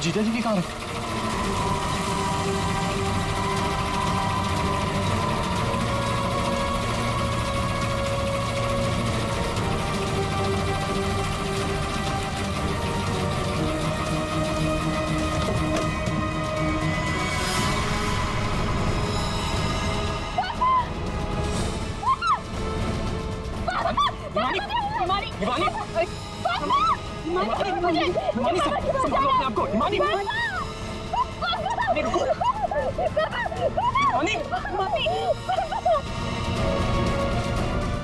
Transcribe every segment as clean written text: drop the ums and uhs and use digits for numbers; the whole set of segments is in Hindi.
जीजा जी की कार है।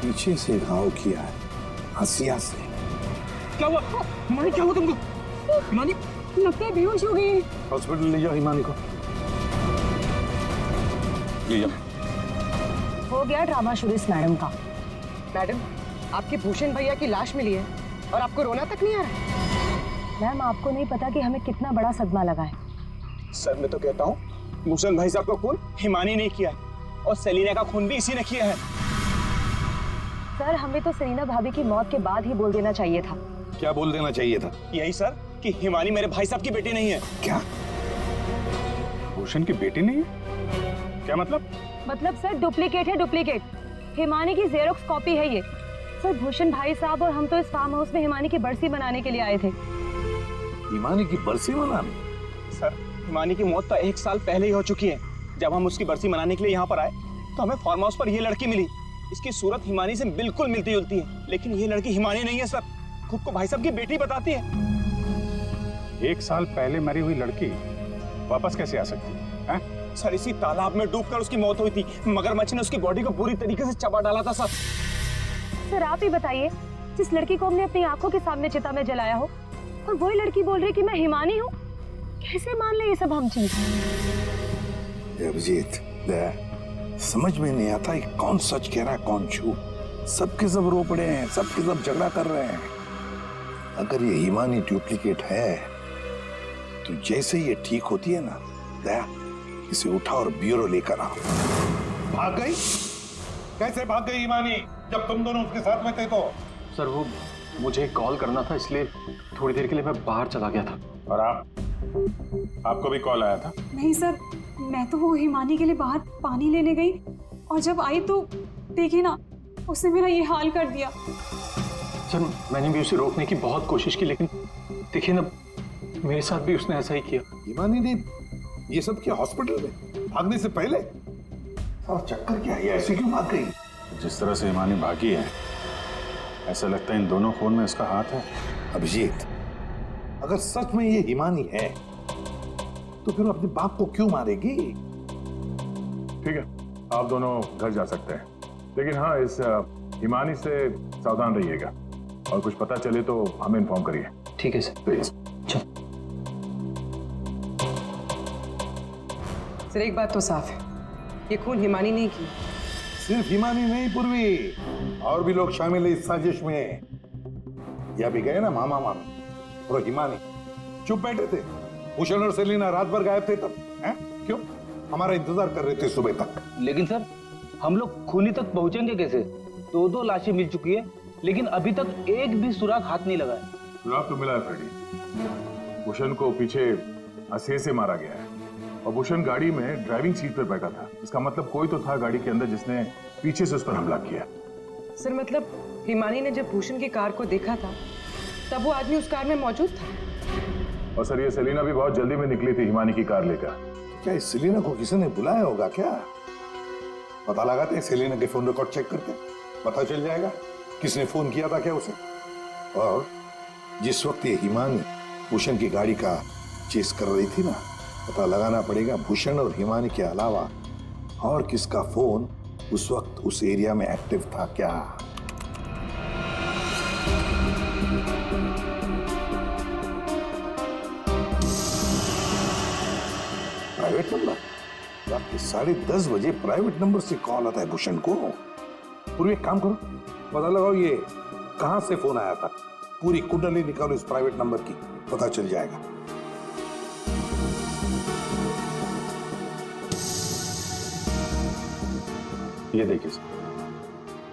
पीछे से घाव किया है, हसिया से। क्या हुआ हिमानी, क्या हुआ तुमको? हिमानी लगता है बेहोश हो गई। हॉस्पिटल ले जाओ हिमानी को, ले जाओ। हो गया ड्रामा शुरू इस मैडम का। मैडम, आपके भूषण भैया की लाश मिली है और आपको रोना तक नहीं आ रहा? मैम आपको नहीं पता कि हमें कितना बड़ा सदमा लगा है। सर मैं तो कहता हूँ भूषण भाई साहब का खून हिमानी ने किया है और सेलिना का खून भी इसी ने किया है। सर हमें तो सेलिना भाभी की मौत के बाद ही बोल देना चाहिए था। क्या बोल देना चाहिए था? यही सर कि हिमानी मेरे भाई साहब की बेटी नहीं है। क्या भूषण की बेटी नहीं है? क्या मतलब? मतलब सर डुप्लीकेट है, डुप्लीकेट। हिमानी की जेरोक्स कॉपी है ये। सर भूषण भाई साहब और हम तो इस फार्म हाउस में हिमानी की बरसी मनाने के लिए आए थे। हिमानी की बरसी मनाने? सर हिमानी की मौत तो 1 साल पहले ही हो चुकी है। जब हम उसकी बरसी मनाने के लिए यहाँ पर आए तो हमें फार्म हाउस पर ये लड़की मिली। इसकी सूरत हिमानी से बिल्कुल मिलती जुलती है, लेकिन ये लड़की हिमानी नहीं है सर, खुद को भाई साहब की बेटी बताती है। 1 साल पहले मरी हुई लड़की वापस कैसे आ सकती है? सर इसी तालाब में डूबकर उसकी मौत हुई थी। मगरमच्छ ने उसकी बॉडी को पूरी तरीके से चबा डाला था सर। सर आप ही बताइए, जिस लड़की को हमने अपनी आंखों के सामने चिता में जलाया हो और वही लड़की बोल रही कि मैं हिमानी हूँ, कैसे मान ले ये सब हम चीज? अभिजीत, समझ में नहीं आता है कौन सच कह रहा है कौन झूठ। सबके सब रो पड़े हैं, सबके सब झगड़ा कर रहे हैं। अगर ये हिमानी डुप्लीकेट है तो जैसे ये ठीक होती है ना, दया इसे उठा और ब्यूरो लेकर आओ। भाग गई? कैसे भाग गई हिमानी जब तुम दोनों उसके साथ में थे तो? सर वो मुझे कॉल करना था, इसलिए थोड़ी देर के लिए मैं बाहर चला गया था। और आपको भी कॉल आया था? नहीं सर, मैं तो वो हिमानी के लिए बाहर पानी लेने गई और जब आई तो देखिए ना, उसने मेरा ये हाल कर दिया। सर मैंने भी उसे रोकने की बहुत कोशिश की, लेकिन देखिए ना मेरे साथ भी उसने ऐसा ही किया। हिमानी ने ये सब किया हॉस्पिटल में भागने से पहले? और चक्कर क्या है, ऐसे क्यों भाग गई? जिस तरह से हिमानी भागी है, ऐसा लगता है इन दोनों खून में इसका हाथ है। अभिजीत, अगर सच में ये हिमानी है तो फिर वो अपने बाप को क्यों मारेगी? ठीक है, आप दोनों घर जा सकते हैं, लेकिन हाँ इस हिमानी से सावधान रहिएगा और कुछ पता चले तो हमें इन्फॉर्म करिए। ठीक है सर। प्लीज। सर एक बात तो साफ है, ये खून हिमानी नहीं की। सिर्फ हिमानी नहीं पूर्वी, और भी लोग शामिल है इस साजिश में। यह भी गए ना मामा मामी और हिमानी चुप बैठे थे। भूषण और सेलिना रात भर गायब थे तब, हैं? क्यों? हमारा इंतजार कर रहे थे सुबह तक। लेकिन सर हम लोग खूनी तक पहुंचेंगे कैसे? 2 लाशें मिल चुकी है, लेकिन अभी तक एक भी सुराग हाथ नहीं लगा है। सुराग तो मिला है फ्रेडी। भूषण को पीछे हंसे से मारा गया है और भूषण गाड़ी में ड्राइविंग सीट पर बैठा था। इसका मतलब कोई तो था गाड़ी के अंदर जिसने पीछे से उस पर हमला किया। सर मतलब हिमानी ने जब भूषण की कार को देखा था तब वो आदमी उस कार में मौजूद था। और सर ये सेलिना भी बहुत जल्दी में निकली थी हिमानी की कार लेकर। क्या इस सेलिना को किसी ने बुलाया होगा क्या? पता लगाते हैं, सेलिना के फोन रिकॉर्ड चेक करते हैं, पता चल जाएगा किसने फोन किया था क्या उसे। और जिस वक्त ये हिमानी भूषण की गाड़ी का चेस कर रही थी ना, पता लगाना पड़ेगा भूषण और हिमानी के अलावा और किसका फोन उस वक्त उस एरिया में एक्टिव था क्या। Private number? रात के 10:30 बजे प्राइवेट नंबर से कॉल आता है भूषण को। पूरी एक काम करो, पता लगाओ ये कहां से फोन आया था। पूरी कुंडली निकालो इस प्राइवेट नंबर की, पता चल जाएगा। ये देखिए सर,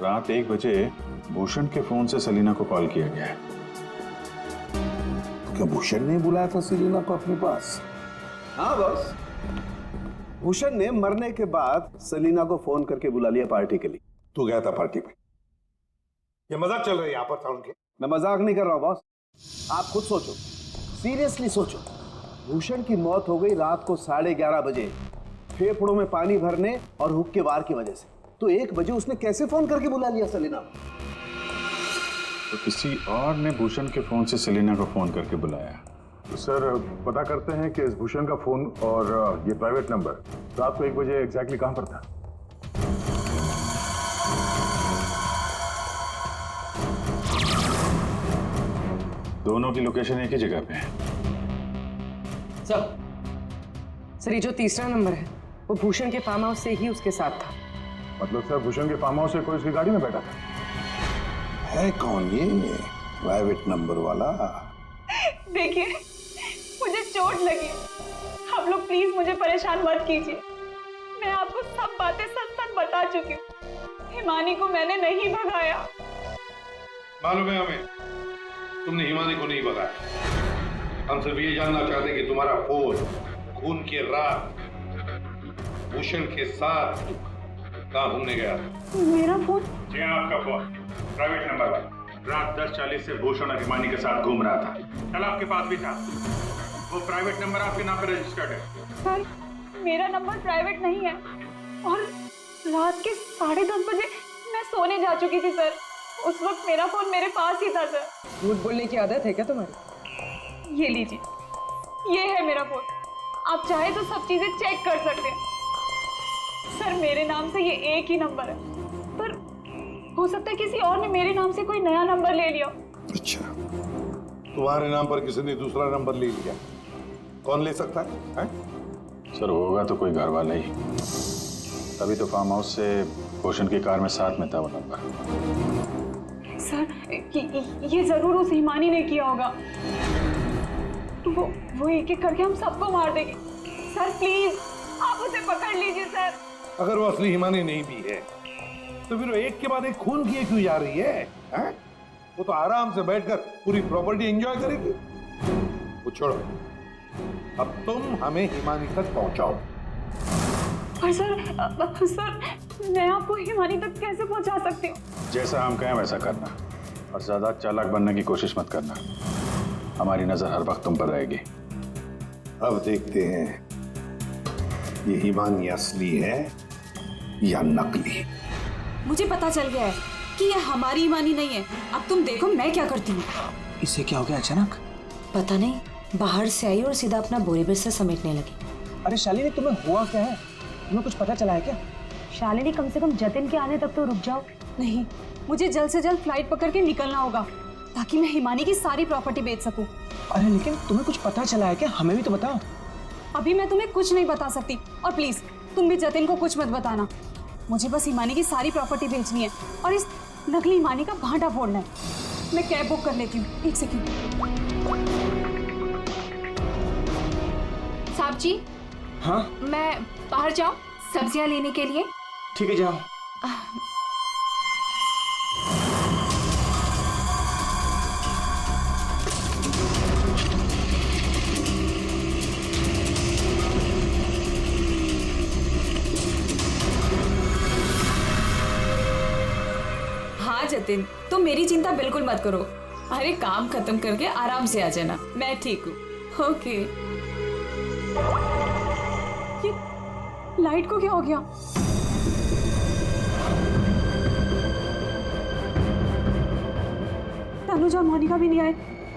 रात 1 बजे भूषण के फोन से सेलिना को कॉल किया गया है। क्या भूषण ने बुलाया था सेलिना को अपने पास? हाँ बॉस, भूषण ने मरने के बाद सेलिना को फोन करके बुला लिया पार्टी के लिए। तू गया था पार्टी में? ये मजाक चल रहा है यहाँ पर था उनके? मैं मजाक नहीं कर रहा हूं बॉस, आप खुद सोचो, सीरियसली सोचो। भूषण की मौत हो गई रात को 11:30 बजे, फेफड़ों में पानी भरने और हुक्के वार की वजह से। तो 1 बजे उसने कैसे फोन करके बुला लिया सेलिना को? तो किसी और ने भूषण के फोन से सेलिना को फोन करके बुलाया। तो सर पता करते हैं कि इस भूषण का फोन और ये प्राइवेट नंबर रात को 1 बजे एग्जैक्टली कहां पर था। दोनों की लोकेशन एक ही जगह पे है। सर ये जो तीसरा नंबर है वो भूषण के फार्म हाउस से ही उसके साथ था। मतलब सर भूषण के फार्म हाउस से कोई उसकी गाड़ी में बैठा था। है कौन ये प्राइवेट नंबर वाला? देखिए, मुझे चोट लगी, आप लोग प्लीज मुझे परेशान मत कीजिए। मैं आपको सब बातें सच सच बता चुकी हूँ। हिमानी को मैंने नहीं भगाया। मालूम है हमें, तुमने हिमानी को नहीं भगाया। हम सिर्फ ये जानना चाहते कि तुम्हारा फोन खून की रात भूषण के साथ कहाँ घूमने गया? मेरा फोन? जी हाँ, आपका फोन प्राइवेट नंबर वाला रात 10:40 से भूषण और हिमानी के साथ घूम रहा था। कल आपके पास भी था। वो प्राइवेट नंबर आपके नाम पर रजिस्टर्ड है। सर, मेरा नंबर प्राइवेट नहीं है और रात के 10:30 बजे मैं सोने जा चुकी थी सर। उस वक्त मेरा फोन मेरे पास ही था सर। झूठ बोलने की आदत है क्या तुम्हारी? ये लीजिए, ये है मेरा फोन। आप चाहे तो सब चीजें चेक कर सकते हैं। सर मेरे नाम से ये एक ही नंबर है, पर हो सकता है किसी और ने मेरे नाम से कोई नया नंबर ले लिया। अच्छा, तुम्हारे नाम पर किसी ने दूसरा नंबर ले लिया? कौन ले सकता है? सर होगा तो कोई घर वाला ही। तभी तो फार्म हाउस से भूषण की कार में साथ में था वो नंबर। सर ये जरूर उस हिमानी ने किया होगा। वो एक एक करके हम सबको मार देगी। सर प्लीज आप उसे पकड़ लीजिए सर। अगर वो असली हिमानी नहीं भी है तो फिर वो एक के बाद एक खून किए क्यों जा रही है? वो तो आराम से बैठकर पूरी प्रॉपर्टी एंजॉय करेगी। वो छोड़ो, अब तुम हमें हिमानी तक पहुंचाओ। पर सर मैं आपको हिमानी तक कैसे पहुंचा सकती हूँ? जैसा हम कहें वैसा करना और ज्यादा चालाक बनने की कोशिश मत करना। हमारी नजर हर वक्त तुम पर रहेगी। अब देखते हैं ये हिमानी असली है या नकली। मुझे पता चल गया है कि ये हमारी हिमानी नहीं है। अब तुम देखो मैं क्या करती हूँ। इसे क्या हो गया अचानक? पता नहीं, बाहर से आई और सीधा अपना बोरे बिस्तर समेटने लगी। अरे शालिनी, तुम्हें हुआ क्या है? तुम्हें कुछ पता चला है क्या? शालिनी, कम से कम जतिन के आने तक तो रुक जाओ। नहीं, मुझे जल्द से जल्द फ्लाइट पकड़ के निकलना होगा ताकि मैं हिमानी की सारी प्रॉपर्टी बेच सकूं। अरे लेकिन तुम्हें कुछ पता चला है क्या? हमें भी तो बताओ। अभी मैं तुम्हें कुछ नहीं बता सकती और प्लीज तुम भी जतिन को कुछ मत बताना। मुझे बस हिमानी की सारी प्रॉपर्टी बेचनी है और इस नकली हिमानी का भांटा फोड़ना है। मैं कैब बुक कर लेती हूँ, 1 सेकंड। साहब जी, हाँ मैं बाहर जाऊं सब्जियां लेने के लिए? ठीक है, जाओ। हाँ जतिन, तुम मेरी चिंता बिल्कुल मत करो। अरे काम खत्म करके आराम से आ जाना, मैं ठीक हूँ। ओके। ये लाइट को क्या हो गया? तनुजा और मोनिका भी नहीं आए,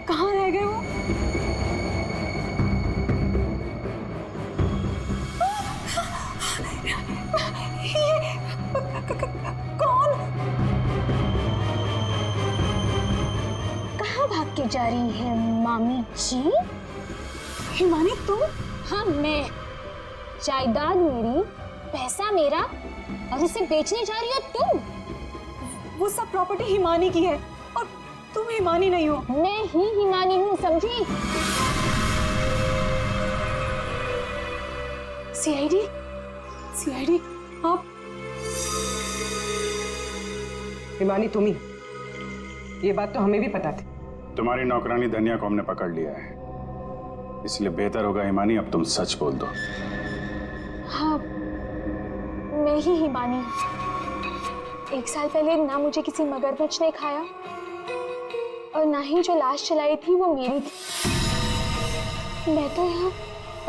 कहाँ रह गए वो? कौन? कहाँ भाग के जा रही है मामी जी? हिमानी तुम? हाँ मैं। जायदाद मेरी, पैसा मेरा, और इसे बेचने जा रही हो तुम? वो सब प्रॉपर्टी हिमानी की है और तुम हिमानी नहीं हो। मैं ही हिमानी हूँ, समझी? सीआईडी आप? हिमानी तुम ही। ये बात तो हमें भी पता थी। तुम्हारी नौकरानी धनिया को हमने पकड़ लिया है। इसलिए बेहतर होगा हिमानी अब तुम सच बोल दो। हाँ, मैं ही हिमानी हूँ। 1 साल पहले ना मुझे किसी मगरमच्छ ने खाया और ना ही जो लाश चलाई थी वो मेरी थी। मैं तो यहाँ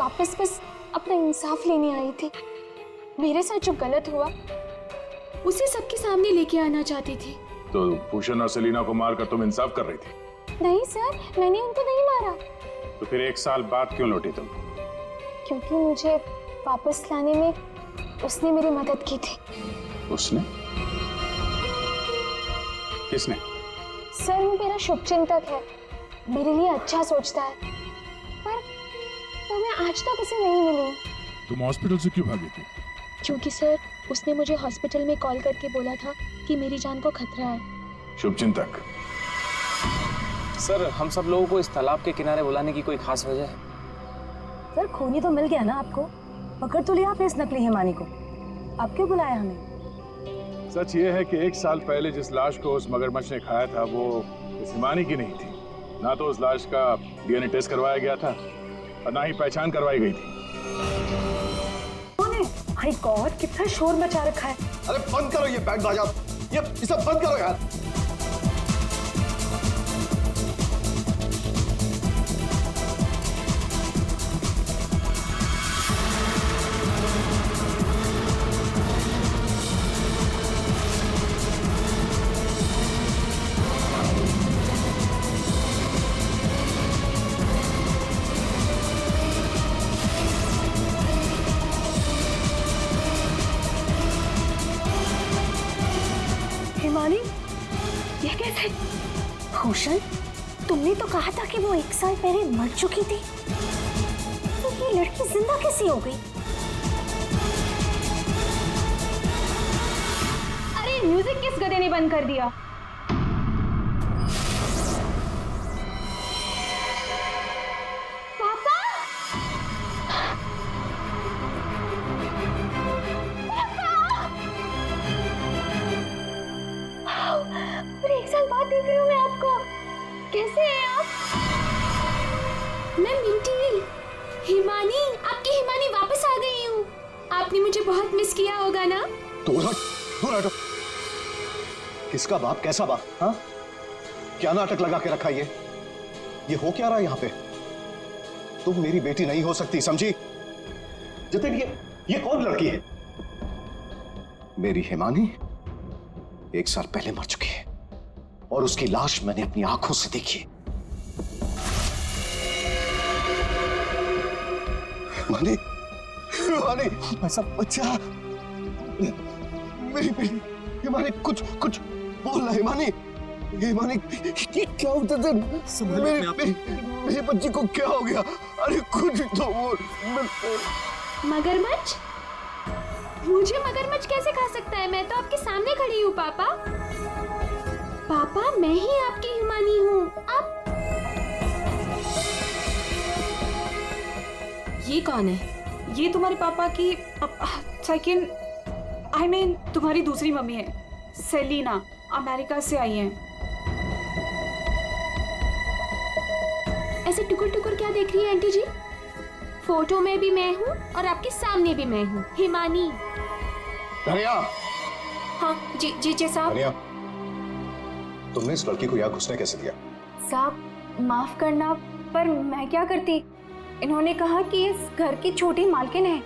वापस बस अपना इंसाफ लेने आई थी। मेरे साथ जो गलत हुआ उसे सबके सामने लेके आना चाहती थी। तो भूषण और सेलिना को मारकर तुम इंसाफ कर रही थी? नहीं सर, मैंने उनको नहीं मारा। तो फिर 1 साल बाद क्यों लौटी तुम? क्योंकि मुझे वापस लाने में उसने मेरी मदद की थी। उसने? किसने? सर वो मेरा शुभचिंतक है, मेरे लिए अच्छा सोचता है, पर मैं आज तक उसे नहीं मिली। तुम हॉस्पिटल से क्यों भागी थी? क्योंकि सर उसने मुझे हॉस्पिटल में कॉल करके बोला था कि मेरी जान को खतरा है। शुभचिंतक। सर हम सब लोगों को इस तालाब के किनारे बुलाने की कोई खास वजह है? सर खूनी तो मिल गया ना आपको, पकड़ तो लिया आपने इस नकली हिमानी को, अब क्यों बुलाया हमें? सच ये है कि 1 साल पहले जिस लाश को उस मगरमच्छ ने खाया था वो इस हिमानी की नहीं थी। ना तो उस लाश का डीएनए टेस्ट करवाया गया था और ना ही पहचान करवाई गई थी। माय गॉड, कितना शोर मचा रखा है। अरे बंद करो ये बैंड बाजा, ये सब बंद करो यार। हिमानी, ये कैसे? भूषण, तुमने तो कहा था कि वो 1 साल पहले मर चुकी थी, तो ये लड़की जिंदा कैसे हो गई? अरे म्यूजिक किस गधे ने बंद कर दिया? पापा! अरे 1 साल बाद देख रही हूँ मैं आपको। कैसे हैं आप? मैं मिंटी, हिमानी, आपकी हिमानी वापस आ गई हूँ। आपने मुझे बहुत मिस किया होगा ना? दूर हट, दूर हटो। किसका बाप, कैसा बाप? हाँ, क्या नाटक लगा के रखा ये हो क्या रहा है यहाँ पे? तुम मेरी बेटी नहीं हो सकती, समझी? जतिन, ये कौन लड़की है? मेरी हिमानी 1 साल पहले मर चुकी है और उसकी लाश मैंने अपनी आंखों से देखी। हिमानी, हिमानी, ऐसा बच्चा, मेरी बेटी हिमानी, कुछ बोल रहा। हिमानी, हिमानी, ये क्या होता है? मेरी बच्ची को क्या हो गया? अरे कुछ तो बोल। मगरमच्छ? मुझे मगरमच्छ कैसे खा सकता है? मैं तो आपके सामने खड़ी हूँ पापा। पापा, मैं ही आपकी हिमानी हूँ। आप ये कौन है? ये तुम्हारे पापा की सेकंड, आई मीन तुम्हारी दूसरी मम्मी है, सेलिना, अमेरिका से आई हैं। ऐसे टुकुर टुकुर क्या देख रही है आंटी जी? फोटो में भी मैं हूँ और आपके सामने भी मैं हूँ, हिमानी। धनिया। हाँ जी जी साहब। धनिया, तुमने इस लड़की को यहाँ घुसने कैसे दिया? साहब माफ करना, पर मैं क्या करती? इन्होंने कहा कि इस घर की छोटी मालकिन है,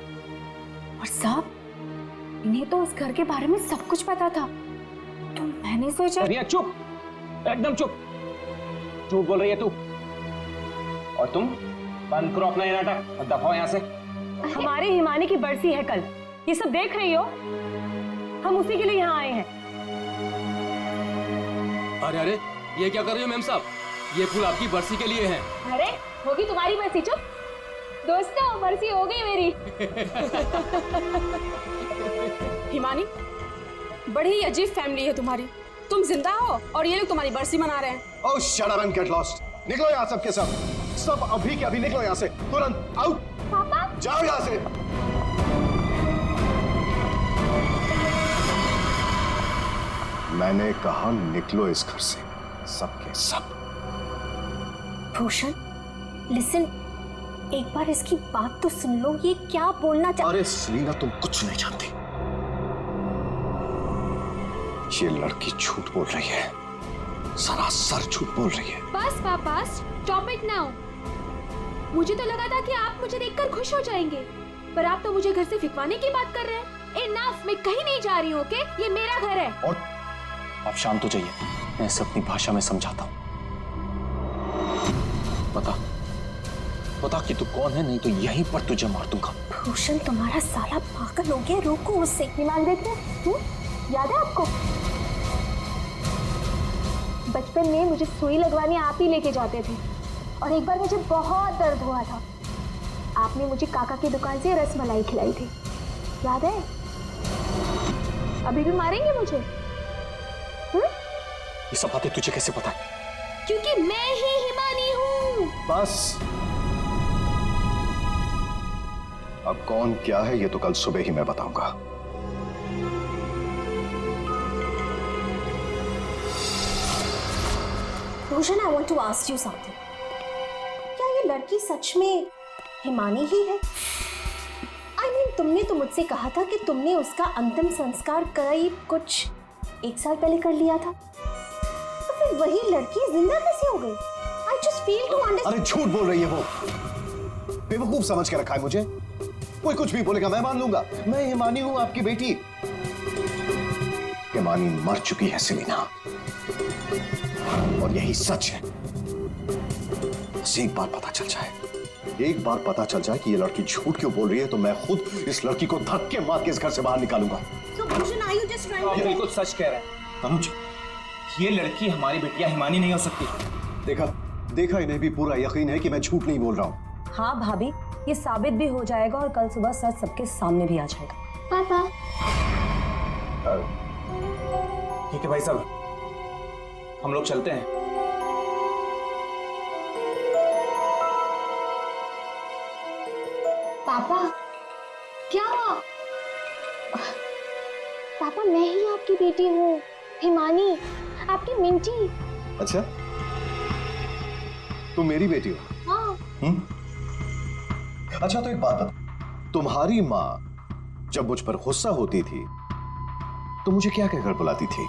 और साहब इन्हें तो इस घर के बारे में सब कुछ पता था, तो मैंने सोचा। रिया चुप, एकदम चुप। झूठ बोल रही है तू। और तुम बंद करो अपना ये नाटक और दफाओ यहाँ से। हमारी हिमानी की बरसी है कल, ये सब देख रही हो? हम उसी के लिए यहाँ आए हैं। अरे अरे, ये क्या कर रही हो मैम साहब? ये फूल आपकी बरसी के लिए हैं। अरे होगी तुम्हारी बरसी। चुप दोस्तों, बरसी हो गई मेरी। हिमानी, बड़ी ही अजीब फैमिली है तुम्हारी। तुम जिंदा हो और ये लोग तुम्हारी बरसी मना रहे हैं। Oh shut up and get lost. निकलो यहाँ सब के सब अभी के अभी निकलो यहाँ से, तुरंत आउट। पापा जाओ यहाँ से। मैंने कहा निकलो इस घर से, सब के सब। भूषण, लिसन, एक बार इसकी बात तो सुन लो, ये क्या बोलना अरे सेलिना, तुम कुछ नहीं जानती। ये लड़की झूठ बोल रही है, सरासर झूठ बोल रही है। बस पापा, स्टॉप इट नाउ। मुझे तो लगा था कि आप मुझे देखकर खुश हो जाएंगे, पर आप तो मुझे घर से फिकवाने की बात कर रहे हैं। इनफ, मैं कहीं नहीं जा रही हूँ, ओके? ये मेरा घर है। और आप शांत हो जाइए, मैं इसे अपनी भाषा में समझाता हूँ। बता कि तू कौन है, नहीं तो यहीं पर तुझे मार दूंगा। भूषण, तुम्हारा साला पागल हो गया, रोको उससे। दिमाग देख रहे, याद है आपको? बचपन में मुझे सुई लगवाने आप ही लेके जाते थे, और एक बार मुझे बहुत दर्द हुआ था। आपने मुझे काका की दुकान से रसमलाई खिलाई थी, याद है? अभी भी मारेंगे मुझे? ये सब बातें तुझे कैसे पता है? क्योंकि मैं ही हिमानी हूँ। बस, अब कौन क्या है ये तो कल सुबह ही मैं बताऊंगा। Bhushan, I want to ask you something. क्या ये लड़की सच में हिमानी ही है? I mean, तुमने तो मुझसे कहा था कि तुमने उसका अंतिम संस्कार करीब कुछ 1 साल पहले कर लिया था, तो फिर वही लड़की जिंदा कैसे हो गई? I just feel to understand. अरे झूठ बोल रही है वो, बेवकूफ समझ के रखा है मुझे। कोई कुछ भी बोलेगा मैं मान लूंगा। मैं हिमानी हूं, आपकी बेटी। हिमानी मर चुकी है सेलिना, और यही सच है। बस एक बार पता चल जाए कि ये लड़की झूठ क्यों बोल रही है, तो मैं खुद इस लड़की को धक्के मार के इस घर से बाहर निकालूंगा। So, Bhushan, are you just trying to- ये बिल्कुल सच कह रहे हैं तनुज, ये लड़की हमारी बिटिया हिमानी नहीं हो सकती। देखा इन्हें भी पूरा यकीन है कि मैं झूठ नहीं बोल रहा हूँ। हाँ भाभी, ये साबित भी हो जाएगा और कल सुबह सच सबके सामने भी आ जाएगा। पापा, ठीक है भाई साहब, हम लोग चलते हैं। पापा, क्या? पापा, मैं ही आपकी बेटी हूँ, हिमानी, आपकी मिंटी। अच्छा, तुम मेरी बेटी हो? हाँ। अच्छा, तो एक बात बता, तुम्हारी माँ जब मुझ पर गुस्सा होती थी तो मुझे क्या कहकर बुलाती थी?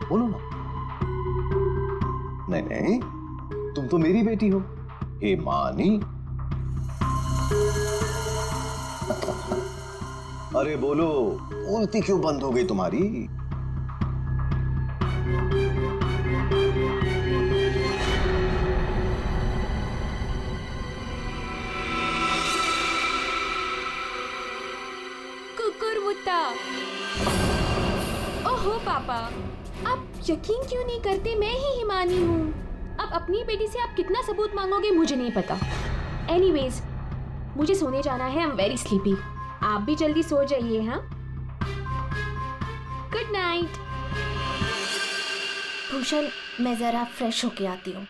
बोलो ना। नहीं, तुम तो मेरी बेटी हो, हिमानी। अरे बोलो, बोलती क्यों बंद हो गई तुम्हारी? कुकुरमुत्ता। ओहो पापा, आप यकीन क्यों नहीं करते मैं ही हिमानी हूँ? अब अपनी बेटी से आप कितना सबूत मांगोगे मुझे नहीं पता। एनीवेज, मुझे सोने जाना है, आई एम वेरी स्लीपी। आप भी जल्दी सो जाइए, हाँ? Good night. भूषण, मैं जरा फ्रेश होके आती हूँ।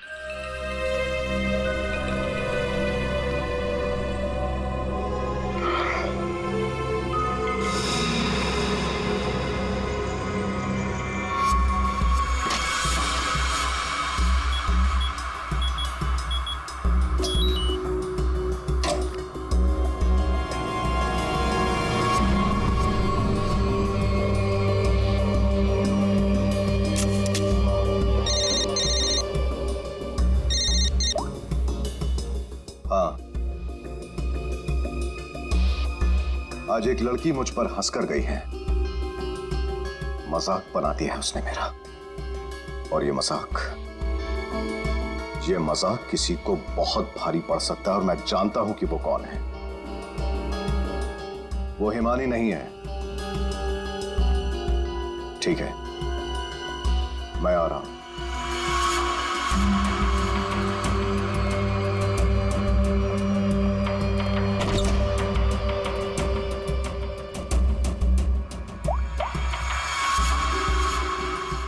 आज एक लड़की मुझ पर हंसकर गई है, मजाक बनाती है उसने मेरा, और ये मजाक किसी को बहुत भारी पड़ सकता है, और मैं जानता हूं कि वो कौन है। वो हिमानी नहीं है। ठीक है, मैं आ रहा हूं।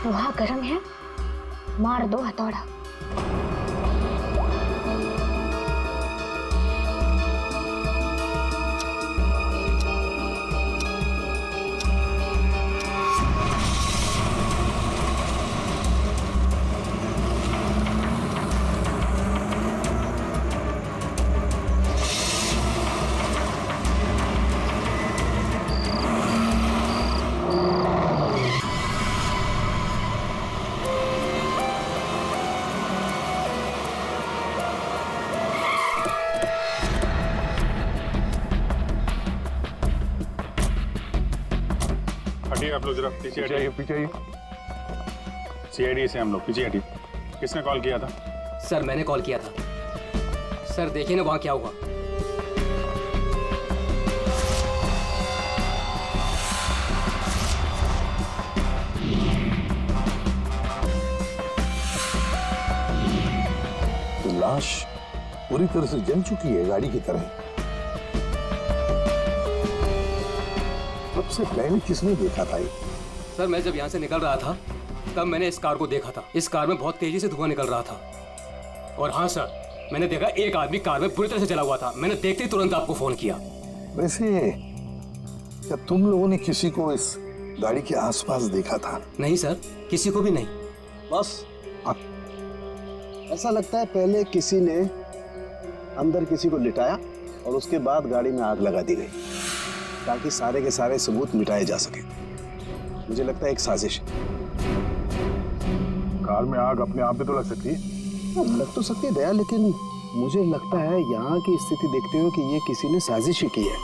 लोहा गर्म है, मार दो हथौड़ा। हटिए आप लोग जरा, पीछे हटिए, पीछे आइए। सीआईडी से हम लोग, पीछे हटिए। किसने कॉल किया था? सर मैंने कॉल किया था। सर देखिए ना वहाँ क्या हुआ। तो लाश पूरी तरह से जल चुकी है, गाड़ी की तरह। सबसे पहले किसने देखा था ये? सर मैं जब यहाँ से निकल रहा था तब मैंने इस कार को देखा था। इस कार में बहुत तेजी से धुआं निकल रहा था। और हाँ सर, मैंने देखा एक आदमी कार में बुरी तरह से जला हुआ था। मैंने देखते ही तुरंत आपको फोन किया। वैसे क्या तुम लोगों ने किसी को इस गाड़ी के आसपास देखा था? नहीं सर, किसी को भी नहीं। बस ऐसा लगता है पहले किसी ने अंदर किसी को लिटाया और उसके बाद गाड़ी में आग लगा दी गई ताकि सारे के सारे सबूत मिटाए जा सके। मुझे लगता है एक साजिश है। कार में आग अपने आप भी तो लग सकती है। लग तो सकती है दया, लेकिन मुझे लगता है यहाँ की स्थिति देखते हुए कि ये किसी ने साजिश ही की है।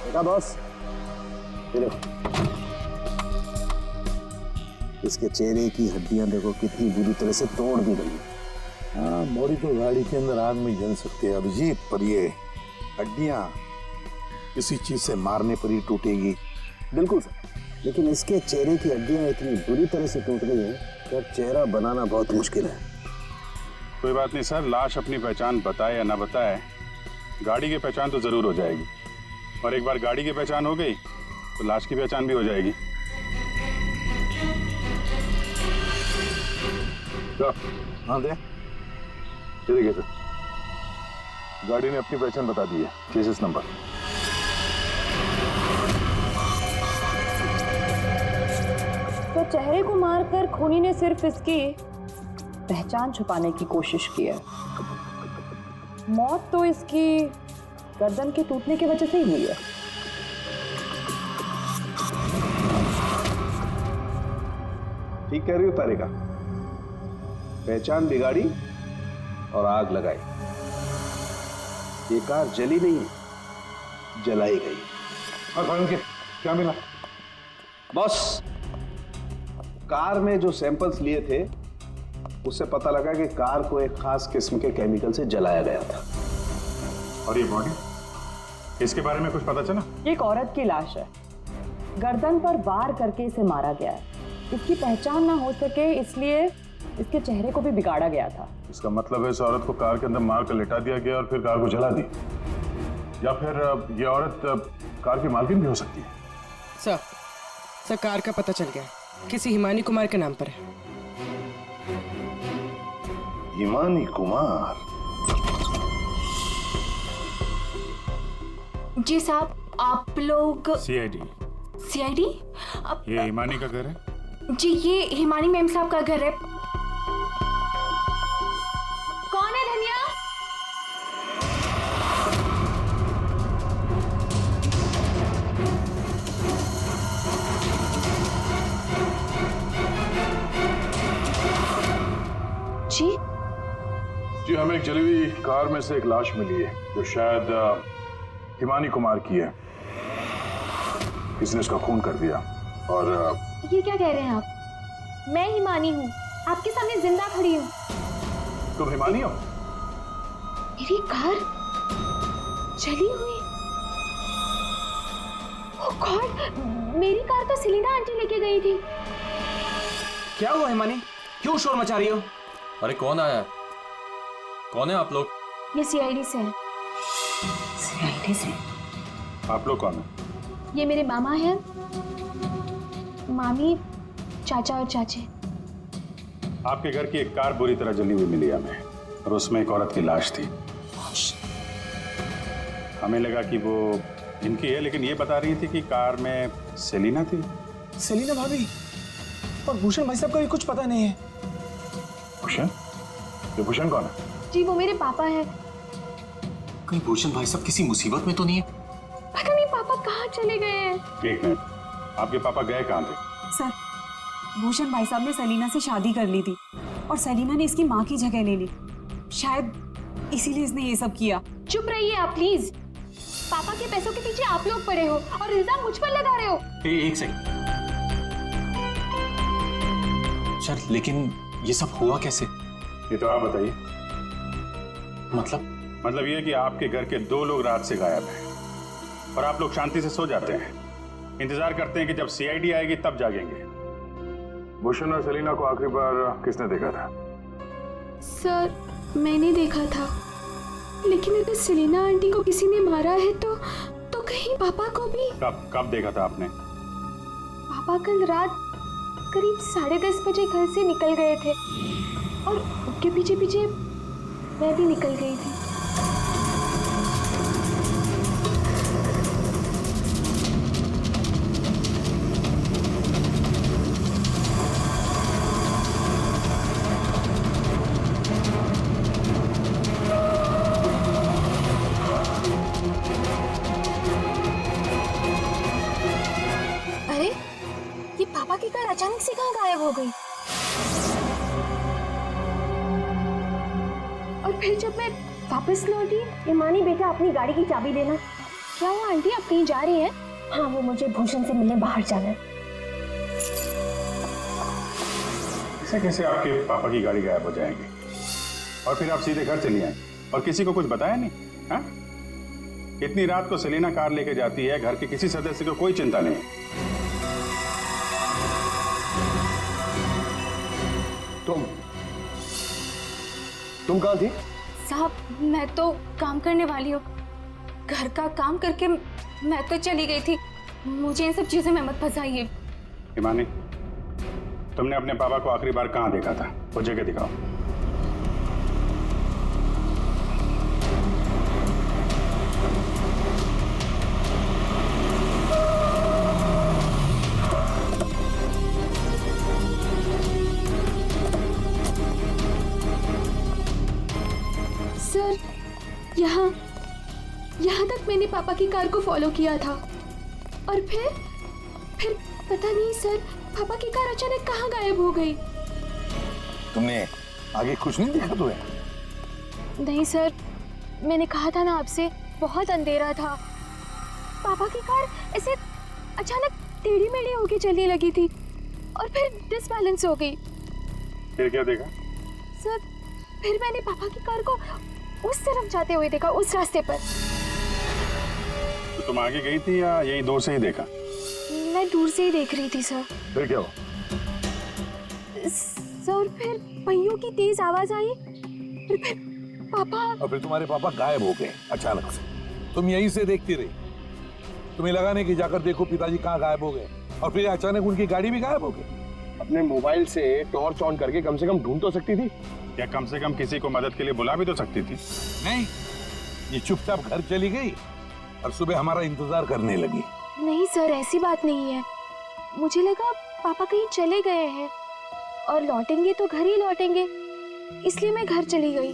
देखा बॉस, इसके चेहरे की हड्डियां देखो कितनी बुरी तरह से तोड़ दी गई। हाँ, बॉडी तो गाड़ी के अंदर आग में जल सकते हैं अभिजीत, पर ये हड्डियां किसी चीज से मारने पर ही टूटेगी। बिल्कुल सर, लेकिन इसके चेहरे की हड्डियां इतनी बुरी तरह से टूट गई हैं कि अब चेहरा बनाना बहुत मुश्किल है। कोई बात नहीं सर, लाश अपनी पहचान बताए या ना बताए, गाड़ी की पहचान तो जरूर हो जाएगी। और एक बार गाड़ी की पहचान हो गई तो लाश की पहचान भी हो जाएगी। हाँ दे, ये देखिए सर, गाड़ी ने अपनी पहचान बता दी है, चेसिस नंबर। तो चेहरे को मारकर खूनी ने सिर्फ इसकी पहचान छुपाने की कोशिश की है। मौत तो इसकी गर्दन के टूटने की वजह से ही हुई है। ठीक कह रही हो तारिका, पहचान बिगाड़ी और आग लगाई। ये कार जली नहीं, जलाई गई। क्या मिला? बॉस, कार में जो सैंपल्स लिए थे उससे पता लगा कि कार को एक खास किस्म के केमिकल से जलाया गया था। और ये बॉडी, इसके बारे में कुछ पता चला? ये एक औरत की लाश है, गर्दन पर वार करके इसे मारा गया है। इसकी पहचान ना हो सके इसलिए इसके चेहरे को भी बिगाड़ा गया था। इसका मतलब है इस औरत को कार के अंदर मार कर लिटा दिया गया और फिर कार को जला दी, या फिर ये औरत कार की मालकिन भी हो सकती है। सर कार का पता चल गया, किसी हिमानी कुमार के नाम पर है। हिमानी कुमार? जी साहब, आप लोग सीआईडी। सीआईडी? ये हिमानी का घर है? जी, ये हिमानी मैम साहब का घर है। कौन है धनिया? जी जी, हमें एक जली हुई कार में से एक लाश मिली है जो शायद हिमानी कुमार की है। किसी ने उसका खून कर दिया। और ये क्या कह रहे हैं आप? मैं हिमानी हूँ, आपके सामने जिंदा खड़ी हूँ। तुम हिमानी हो? मेरी कार जली हुई? ओह गॉड, मेरी कार तो सेलिना आंटी लेके गई थी। क्या हुआ हिमानी, क्यों शोर मचा रही हो? अरे कौन आया है? कौन है आप लोग? ये सीआईडी से है। सीआईडी से? आप लोग कौन है? ये मेरे मामा हैं, मामी, चाचा और चाची। आपके घर की एक कार बुरी तरह जली हुई मिली हमें, और उसमें एक औरत की लाश थी। हमें लगा कि वो इनकी है, लेकिन ये बता रही थी कि कार में सेलिना थी। सेलिना भाभी? और भूषण भाई साहब का भी कुछ पता नहीं है। भूषण? ये भूषण कौन है? जी, वो मेरे पापा हैं। कहीं भूषण भाई साहब किसी मुसीबत में तो नहीं है? पता नहीं पापा कहाँ चले गए हैं। एक मिनट, आपके पापा गए कहाँ थे? सर, भूषण भाई साहब ने सेलिना से शादी कर ली थी और सेलिना ने इसकी माँ की जगह ले ली। शायद इसीलिए इसने ये सब किया। चुप रहिए आप प्लीज। पापा के पैसों के पीछे आप लोग पड़े हो और इल्जाम मुझ पर लगा रहे हो। एक सेकंड सर, लेकिन ये सब हुआ कैसे? ये तो आप बताइए। मतलब ये कि आपके घर के 2 लोग रात से गायब हैं और आप लोग शांति से सो जाते हैं, इंतजार करते हैं कि जब सीआईडी आएगी तब जागेंगे। भूषण और सेलिना को आखिरी बार किसने देखा था? सर मैंने देखा था, लेकिन अगर सेलिना आंटी को किसी ने मारा है तो कहीं पापा को भी। कब देखा था आपने? पापा कल रात करीब 10:30 बजे घर से निकल गए थे और उनके पीछे पीछे मैं भी निकल गई थी। अरे ये पापा की कार अचानक से कहाँ गायब हो गई? और फिर जब मैं वापस लौटी, ईमानी बेटा अपनी गाड़ी की चाबी देना। क्या हुआ आंटी, आप कहीं जा रही हैं? हाँ, वो मुझे भूषण से मिलने बाहर जाना है। कैसे आपके पापा की गाड़ी गायब हो जाएगी और फिर आप सीधे घर चली आए और किसी को कुछ बताया नहीं? हाँ? इतनी रात को सेलिना कार लेके जाती है, घर के किसी सदस्य को कोई चिंता नहीं। तुम कहाँ थी? साहब मैं तो काम करने वाली हूँ, घर का काम करके मैं तो चली गई थी। मुझे इन सब चीजों में मत फंसाइए। हिमानी, तुमने अपने पापा को आखिरी बार कहाँ देखा था? वो जगह दिखाओ। सर यहाँ तक मैंने पापा की कार को फॉलो किया था और फिर पता नहीं सर, पापा की कार अचानक कहाँ गायब हो गई। तुमने आगे कुछ नहीं देखा तुम्हें? नहीं सर, मैंने कहा था ना आपसे, बहुत अंधेरा था। पापा की कार ऐसे अचानक टेढ़ी मेढ़ी होके चलने लगी थी और फिर डिसबैलेंस हो गई। फिर क्या देखा? सर फिर मैंने पापा की कार को उस तरफ जाते हुए देखा, उस रास्ते पर। तो तुम आगे गई थी या यही दूर से ही देखा? मैं दूर से ही देख रही थी सर। फिर क्या हुआ? सर फिर पहियों की तेज आवाज आई, फिर पापा। और फिर तुम्हारे पापा गायब हो गए अचानक से। तुम यहीं से देखती रही, तुम्हें लगा नहीं कि जाकर देखो पिताजी कहाँ गायब हो गए, और फिर अचानक उनकी गाड़ी भी गायब हो गई। अपने मोबाइल से टॉर्च ऑन करके कम से कम ढूंढ तो सकती थी। क्या कम से कम किसी को मदद के लिए बुला भी तो सकती थी? नहीं, ये चुपचाप घर चली गई और सुबह हमारा इंतजार करने लगी। नहीं सर, ऐसी बात नहीं है। मुझे लगा पापा कहीं चले गए हैं और लौटेंगे तो घर ही लौटेंगे, इसलिए मैं घर चली गई।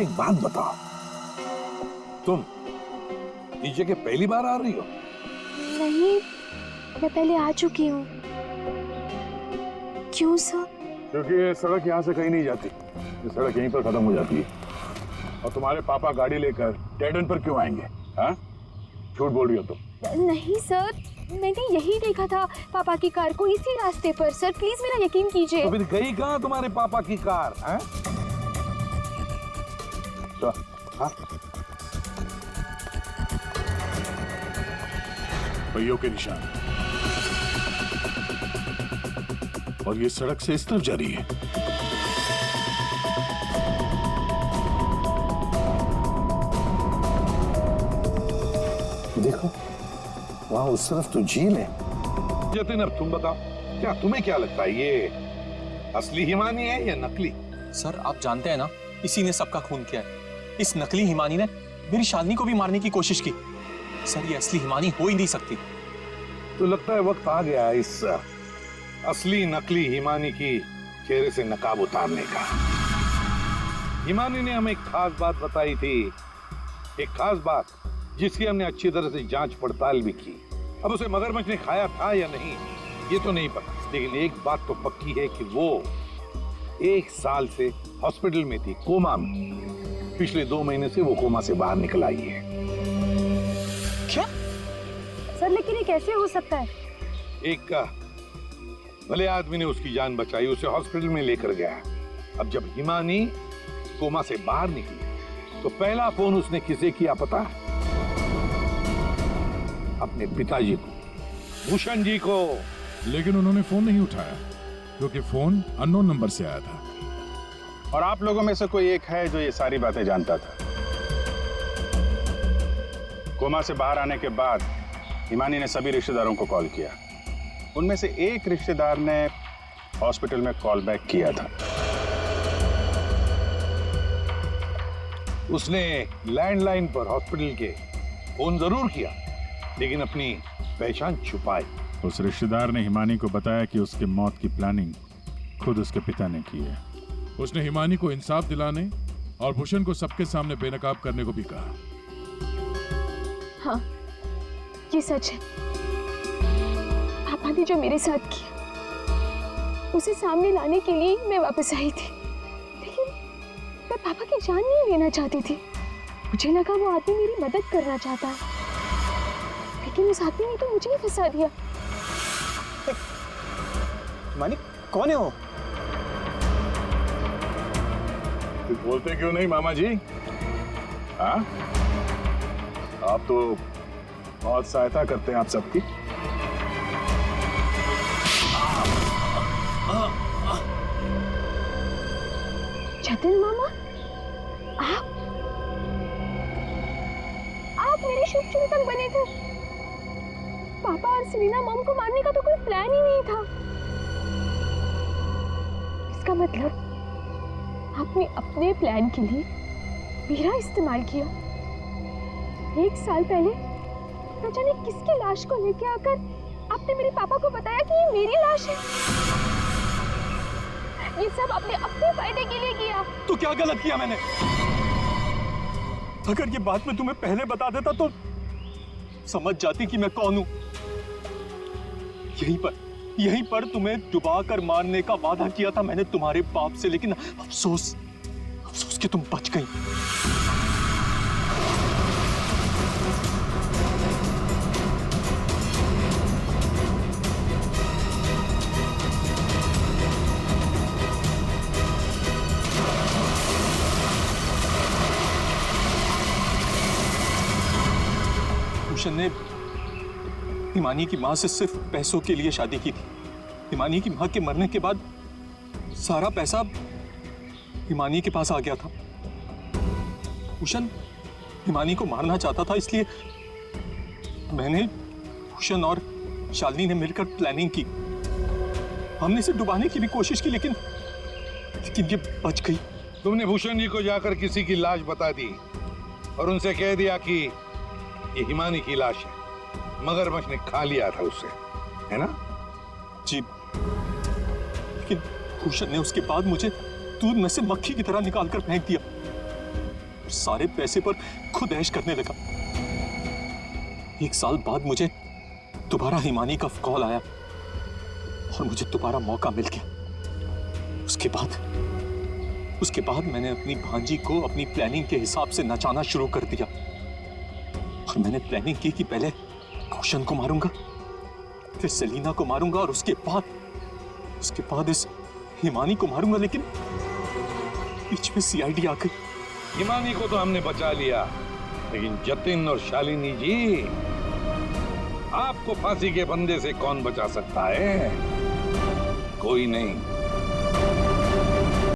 एक बात बताओ, तुम इस जगह पहली बार आ रही हो? नहीं, मैं पहले आ चुकी हूँ। क्यों सर? क्योंकि ये सड़क यहाँ से कहीं नहीं जाती, ये सड़क यहीं पर खत्म हो जाती है। और तुम्हारे पापा गाड़ी लेकर डेड एंड पर क्यों आएंगे? हाँ, झूठ बोल रही हो तुम। नहीं सर, मैंने यही देखा था पापा की कार को, इसी रास्ते पर। सर प्लीज मेरा यकीन कीजिए। तो फिर गई कहाँ तुम्हारे पापा की कार? हाँ? पहियों के निशान, और ये सड़क से इस तरफ जा रही है। देखो, वहां उस तरफ तो झील है। जतिन, अब तुम बताओ, क्या तुम्हें क्या लगता है, ये असली हिमानी है या नकली? सर आप जानते हैं ना, इसी ने सबका खून किया है। इस नकली हिमानी ने मेरी शालिनी को भी मारने की कोशिश की। सर ये असली हिमानी हो ही नहीं सकती। तो लगता है वक्त आ गया इस असली नकली हिमानी की चेहरे से नकाब उतारने का। हिमानी ने हमें एक खास बात बताई थी, एक खास बात जिसकी हमने अच्छी तरह से जांच पड़ताल भी की। अब उसे मगरमच्छ ने खाया था या नहीं ये तो नहीं पता, लेकिन एक बात तो पक्की है कि वो 1 साल से हॉस्पिटल में थी, कोमा में। पिछले 2 महीने से वो कोमा से बाहर निकल आई है। क्या? सर लेकिन ये कैसे हो सकता है? एक का भले आदमी ने उसकी जान बचाई, उसे हॉस्पिटल में लेकर गया। अब जब हिमानी कोमा से बाहर निकली तो पहला फोन उसने किसे किया पता है? अपने पिताजी को, भूषण जी को। लेकिन उन्होंने फोन नहीं उठाया क्योंकि फोन अननोन नंबर से आया था। और आप लोगों में से कोई एक है जो ये सारी बातें जानता था। कोमा से बाहर आने के बाद हिमानी ने सभी रिश्तेदारों को कॉल किया। उनमें से एक रिश्तेदार ने हॉस्पिटल में कॉल बैक किया था। उसने लैंडलाइन पर हॉस्पिटल के फोन जरूर किया, लेकिन अपनी पहचान छुपाई। उस रिश्तेदार ने हिमानी को बताया कि उसके मौत की प्लानिंग खुद उसके पिता ने की है। उसने हिमानी को इंसाफ दिलाने और भूषण को सबके सामने बेनकाब करने को भी कहा। हाँ, ये सच है। पापा ने जो मेरे साथ किया उसे सामने लाने के लिए मैं वापस आई थी, लेकिन मैं पापा की जान नहीं लेना चाहती थी। मुझे लगा वो आदमी मेरी मदद करना चाहता है, लेकिन उस आदमी ने तो मुझे ही फंसा दिया। हिमानी कौन है वो? बोलते क्यों नहीं मामा जी? हाँ, आप तो बहुत सहायता करते हैं आप सबकी। जतिन मामा, आप मेरे शुभ चिंतक बने थे। पापा और सेलिना मॉम को मारने का तो कोई प्लान ही नहीं था। इसका मतलब आपने अपने प्लान के लिए मेरा इस्तेमाल किया। 1 साल पहले न जाने किसकी लाश को लेके आकर आपने मेरे पापा को बताया कि ये मेरी लाश है। ये सब आपने अपने फायदे के लिए किया। तो क्या गलत किया मैंने? अगर ये बात मैं तुम्हें पहले बता देता तो समझ जाती कि मैं कौन हूं। यहीं पर तुम्हें डुबा कर मारने का वादा किया था मैंने तुम्हारे बाप से, लेकिन अफसोस कि तुम बच गई। भूषण ने हिमानी की मां से सिर्फ पैसों के लिए शादी की थी। हिमानी की मां के मरने के बाद सारा पैसा हिमानी के पास आ गया था। भूषण हिमानी को मारना चाहता था, इसलिए मैंने, भूषण और शालिनी ने मिलकर प्लानिंग की। हमने इसे डुबाने की भी कोशिश की, लेकिन ये बच गई। तुमने भूषण जी को जाकर किसी की लाश बता दी और उनसे कह दिया कि ये हिमानी की लाश है। मगरमच्छ ने खा लिया था उसे, है ना? जी, लेकिन भूषण ने उसके बाद मुझे दूध में से मक्खी की तरह निकालकर फेंक दिया। सारे पैसे पर खुद ऐश करने लगा। 1 साल बाद मुझे दोबारा हिमानी का कॉल आया और मुझे दोबारा मौका मिल गया। उसके बाद मैंने अपनी भांजी को अपनी प्लानिंग के हिसाब से नचाना शुरू कर दिया। और मैंने प्लानिंग की कि पहले भूषण को मारूंगा, फिर सेलिना को मारूंगा और उसके बाद इस हिमानी को मारूंगा, लेकिन बीच में सीआईडी आ गई। हिमानी को तो हमने बचा लिया, लेकिन जतिन और शालिनी जी, आपको फांसी के फंदे से कौन बचा सकता है? कोई नहीं।